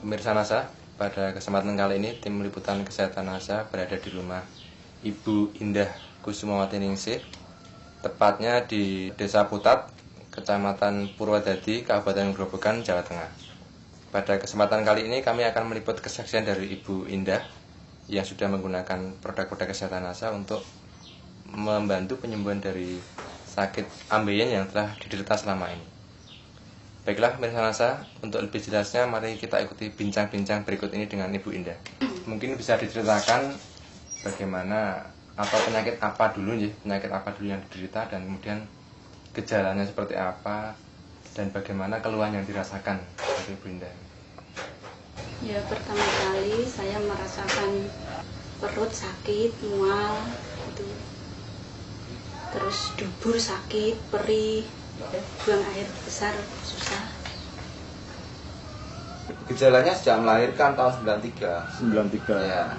Pemirsa NASA, pada kesempatan kali ini tim liputan kesehatan NASA berada di rumah Ibu Indah Kusumawati Ningsih, tepatnya di Desa Putat, Kecamatan Purwodadi, Kabupaten Grobogan, Jawa Tengah. Pada kesempatan kali ini kami akan meliput kesaksian dari Ibu Indah yang sudah menggunakan produk-produk kesehatan NASA untuk membantu penyembuhan dari sakit ambeien yang telah diderita selama ini. Baiklah pemirsa NASA, untuk lebih jelasnya mari kita ikuti bincang-bincang berikut ini dengan Ibu Indah. Mungkin bisa diceritakan bagaimana atau penyakit apa dulu yang diderita dan kemudian gejalanya seperti apa dan bagaimana keluhan yang dirasakan dari Ibu Indah. Ya, pertama kali saya merasakan perut sakit, mual gitu. Terus dubur sakit, perih, buang air besar susah. Gejalanya sejak melahirkan tahun 93 ya.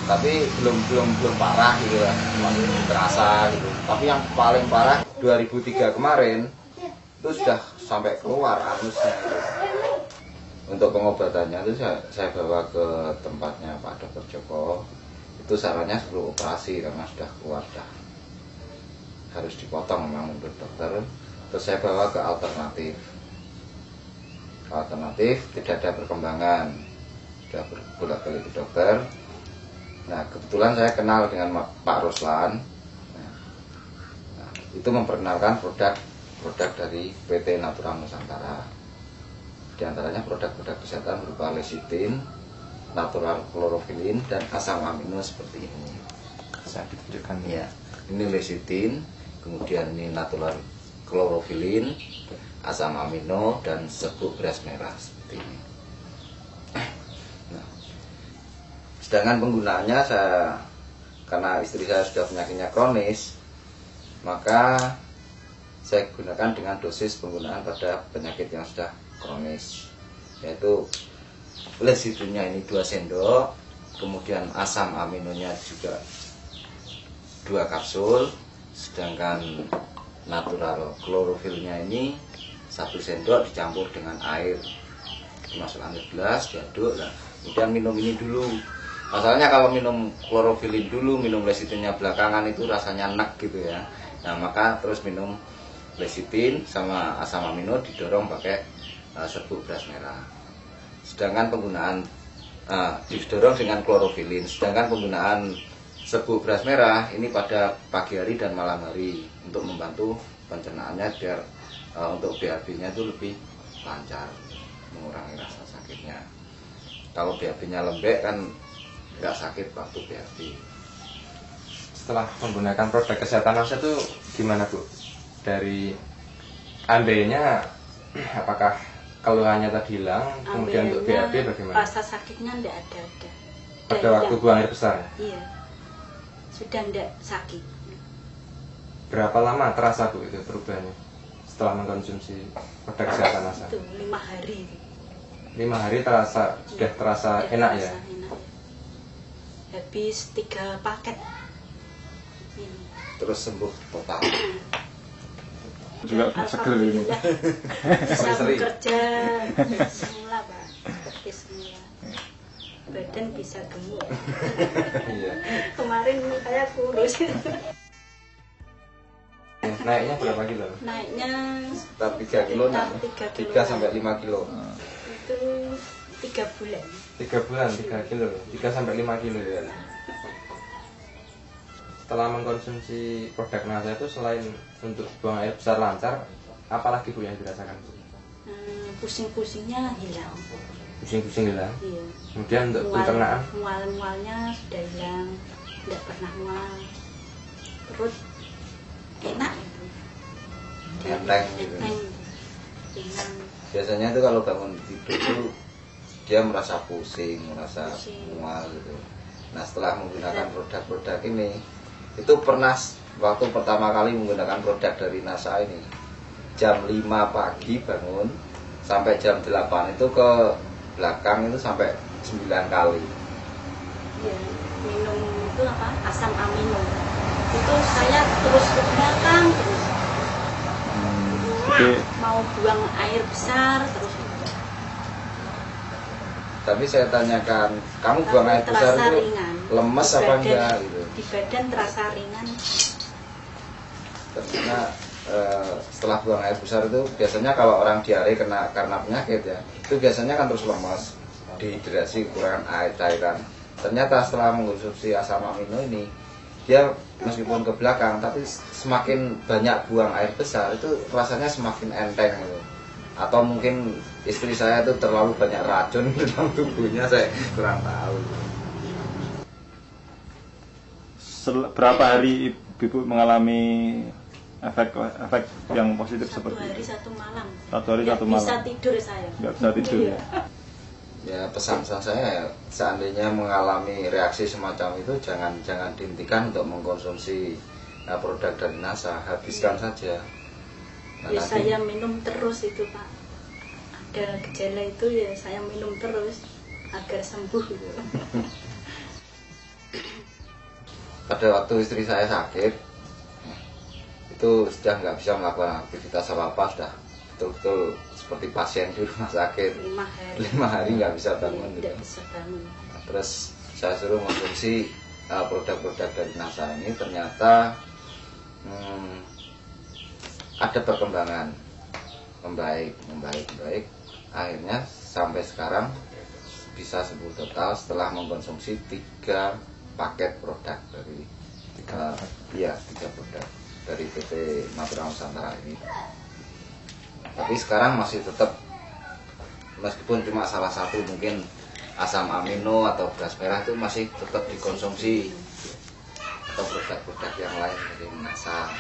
Tapi belum parah gitu ya, masih terasa gitu. Tapi yang paling parah 2003 kemarin itu sudah sampai keluar anusnya gitu. Untuk pengobatannya itu saya bawa ke tempatnya Pak Dr. Joko. Itu sarannya perlu operasi karena sudah keluar, sudah harus dipotong memang menurut dokter. Terus saya bawa ke alternatif tidak ada perkembangan, sudah bolak-balik ke dokter. Nah kebetulan saya kenal dengan Pak Ruslan. Nah, itu memperkenalkan produk dari PT Natural Nusantara. Di antaranya produk-produk kesehatan berupa lecithin, natural chlorophylline, dan asam amino seperti ini. Bisa ditunjukkan ya. Ini lecithin, kemudian ini natural chlorophylline, asam amino, dan serbuk beras merah seperti ini. Nah, sedangkan penggunaannya karena istri saya sudah penyakitnya kronis, maka saya gunakan dengan dosis penggunaan pada penyakit yang sudah kronis, yaitu lecithinnya ini 2 sendok, kemudian asam aminonya juga 2 kapsul, sedangkan natural chlorophylnya ini 1 sendok dicampur dengan air, dimasukkan ke gelas, diaduk, nah, kemudian minum ini dulu. Masalahnya kalau minum chlorophylline dulu, minum lecithinnya belakangan itu rasanya enak gitu ya. Nah maka terus minum lecithin sama asam amino didorong pakai serbuk beras merah. Sedangkan penggunaan didorong dengan chlorophylline, sedangkan penggunaan serbuk beras merah ini pada pagi hari dan malam hari untuk membantu pencernaannya biar untuk BAB-nya itu lebih lancar, mengurangi rasa sakitnya. Kalau BAB-nya lembek kan nggak sakit waktu BAB. Setelah menggunakan produk kesehatan NASA itu gimana Bu? Dari ambeinya apakah keluhannya tadi hilang? Kemudian untuk BAB bagaimana? Rasa sakitnya enggak ada. Pada waktu buang air besar? Iya, sudah enggak sakit. Berapa lama terasa Bu itu perubahannya setelah mengkonsumsi produk kesehatan NASA? Itu 5 hari. 5 hari sudah terasa enak ya? Enak. Habis 3 paket. Ini. Terus sembuh total. Juga seger ini. Bisa bekerja semula Pak, seperti semula. Badan bisa gemuk. Iya. Kemarin saya kurus. Naiknya berapa kilo? Naiknya Sekitar 3 kilo, 3 sampai 5 kilo. itu 3 bulan. 3 bulan, 3 kilo, 3 sampai 5 kilo ya. Setelah mengkonsumsi produk NASA itu selain untuk buang air besar lancar, apalagi Bu yang dirasakan? Pusing-pusingnya hilang. Pusing-pusing hilang. Iya. Kemudian untuk pencernaan? Mual-mualnya sudah hilang, tidak pernah mual. Perut enak itu. Enteng gitu. Hilang. Biasanya itu kalau bangun tidur itu dia merasa pusing, merasa mual gitu. Nah setelah menggunakan produk-produk ini, itu pernah waktu pertama kali menggunakan produk dari NASA ini, jam 5 pagi bangun sampai jam 8 itu ke belakang itu sampai 9 kali. Ya, minum itu apa? Asam amino. Itu saya terus ke belakang terus. Jadi Mau buang air besar terus. Tapi saya tanyakan, kamu buang air besar terasa itu ringan. lemes Di apa badan- enggak gitu. Di badan terasa ringan. Karena setelah buang air besar itu biasanya kalau orang diare karena penyakit ya, itu biasanya kan terus lemas, dehidrasi, kekurangan air, cairan. Ternyata setelah mengkonsumsi asam amino ini, dia meskipun ke belakang tapi semakin banyak buang air besar itu rasanya semakin enteng gitu. Atau mungkin istri saya itu terlalu banyak racun dalam tubuhnya, saya kurang tahu. Berapa hari ibu mengalami efek yang positif Satu seperti hari itu? satu malam. Satu hari Nggak satu malam. bisa tidur saya. Nggak bisa tidur ya? Ya pesan saya, seandainya mengalami reaksi semacam itu jangan dihentikan untuk mengkonsumsi produk dari NASA, habiskan saja. Nah, Ya, nanti saya minum terus itu Pak. Ada gejala itu ya saya minum terus agar sembuh gitu. pada waktu istri saya sakit itu sudah nggak bisa melakukan aktivitas apa-apa, sudah betul-betul seperti pasien di rumah sakit. 5 hari nggak bisa bangun gitu. Tidak bisa bangun. Nah, terus saya suruh konsumsi produk-produk dari NASA ini, ternyata ada perkembangan, membaik. Akhirnya sampai sekarang bisa sembuh total setelah mengkonsumsi 3 paket produk dari 3 produk dari PT Mapira Nusantara ini. Tapi sekarang masih tetap, meskipun cuma salah satu mungkin asam amino atau beras merah itu masih tetap dikonsumsi, atau produk-produk yang lain dari NASA.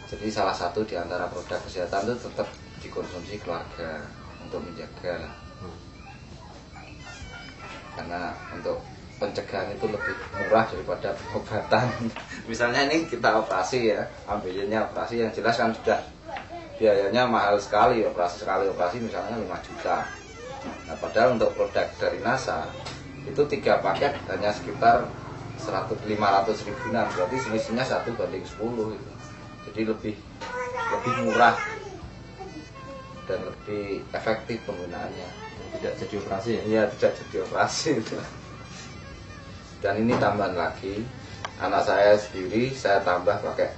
Jadi salah satu di antara produk kesehatan itu tetap dikonsumsi keluarga untuk menjaga. Karena untuk pencegahan itu lebih murah daripada pengobatan. Misalnya ini kita operasi ya, ambilnya operasi yang jelas kan sudah biayanya mahal sekali, sekali operasi misalnya 5 juta. Nah, padahal untuk produk dari NASA itu 3 paket hanya sekitar 500 ribuan, berarti selisihnya 1:10 gitu. Jadi lebih murah dan lebih efektif penggunaannya. Tidak jadi operasi ya? Iya, tidak jadi operasi itu. Dan ini tambahan lagi, anak saya sendiri saya tambah pakai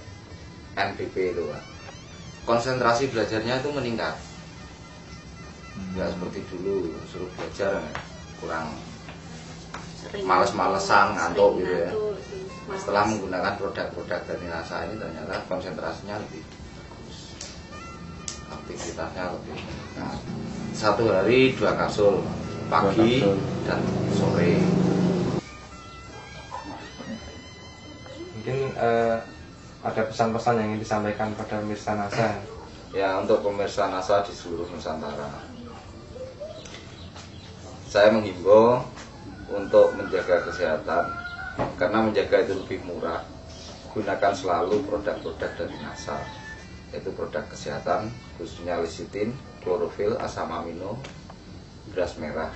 NPP itu Pak. Konsentrasi belajarnya itu meningkat. Nggak seperti dulu suruh belajar kurang males-malesan, ngantuk gitu ya. Setelah menggunakan produk-produk dari NASA ini ternyata konsentrasinya lebih bagus, aktivitasnya lebih meningkat. 1 hari 2 kapsul, pagi dan sore. Mungkin ada pesan-pesan yang ingin disampaikan pada pemirsa NASA. Ya, untuk pemirsa NASA di seluruh Nusantara, saya menghimbau untuk menjaga kesehatan, karena menjaga itu lebih murah. Gunakan selalu produk-produk dari NASA, yaitu produk kesehatan khususnya lecitin, klorofil, asam amino, beras merah.